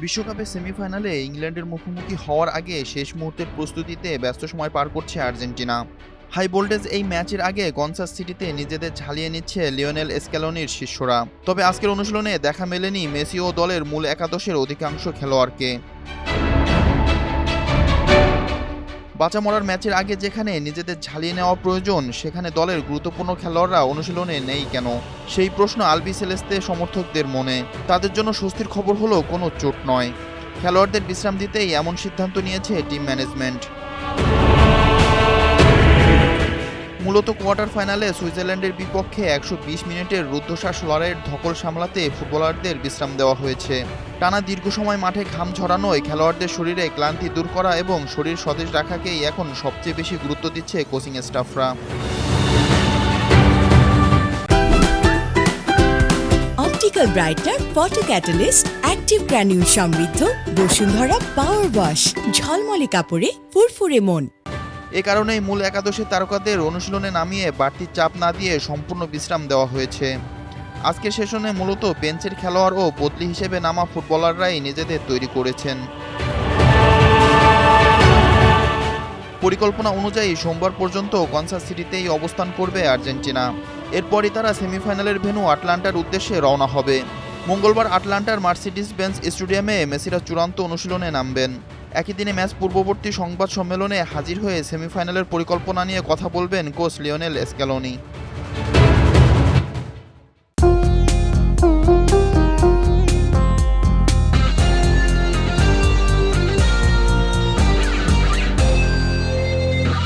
বিশ্বকাপের সেমিফাইনালে ইংল্যান্ডের মুখোমুখি হওয়ার আগে শেষ মুহূর্তের প্রস্তুতিতে ব্যস্ত সময় পার করছে আর্জেন্টিনা। হাই ভোল্টেজ এই ম্যাচের আগে কনসাস সিটিতে নিজেদের ঝালিয়ে নিচ্ছে লিওনেল স্ক্যালোনির শিষ্যরা। তবে আজকের অনুশীলনে দেখা মেলেনি মেসি ও দলের মূল একাদশের অধিকাংশ খেলোয়াড়কে। বাঁচা মরার ম্যাচের আগে যেখানে নিজেদের ঝালিয়ে নেওয়া প্রয়োজন, সেখানে দলের গুরুত্বপূর্ণ খেলোয়াড়রা অনুশীলনে নেই কেন? সেই প্রশ্ন আলবি সেলেস্তে সমর্থকদের মনে। তাদের জন্য স্বস্তির খবর হলো কোনো চোট নয়। খেলোয়াড়দের বিশ্রাম দিতেই এমন সিদ্ধান্ত নিয়েছে টিম ম্যানেজমেন্ট। মূলত কোয়ার্টার ফাইনালে সুইজারল্যান্ডের বিপক্ষে ১২০ মিনিটের রুদ্ধশ্বাস লড়াইয়ের ধকল সামলাতে ফুটবলারদের বিশ্রাম দেওয়া হয়েছে। টানা দীর্ঘ সময় মাঠে ঘাম ঝরানোয় খেলোয়াড়দের শরীরে ক্লান্তি দূর করা এবং শরীর সতেজ রাখাকেই এখন সবচেয়ে বেশি গুরুত্ব দিচ্ছে কোচিং স্টাফরা। Optical brighter photo catalyst active granule সমৃদ্ধ বসুন্ধরা পাওয়ার ওয়াশ, ঝলমলে কাপড়ে ফুরফুরে মন। এ কারণেই মূল একাদশের তারকাদের অনুশীলনে নামিয়ে বাড়তি চাপ না দিয়ে সম্পূর্ণ বিশ্রাম দেওয়া হয়েছে। আজকের সেশনে মূলত বেঞ্চের খেলোয়াড় ও বদলি হিসেবে নামা ফুটবলাররাই নিজেদের তৈরি করেছেন। পরিকল্পনা অনুযায়ী সোমবার পর্যন্ত কনসাস সিটিতেই অবস্থান করবে আর্জেন্টিনা। এরপরই তারা সেমিফাইনালের ভেন্যু আটলান্টার উদ্দেশ্যে রওনা হবে। মঙ্গলবার আটলান্টার মার্সিডিজ বেঞ্চ স্টেডিয়ামে মেসিরা চূড়ান্ত অনুশীলনে নামবেন। একই দিনে ম্যাচ পূর্ববর্তী সংবাদ সম্মেলনে হাজির হয়ে সেমিফাইনালের পরিকল্পনা নিয়ে কথা বলবেন কোচ লিওনেল স্ক্যালোনি।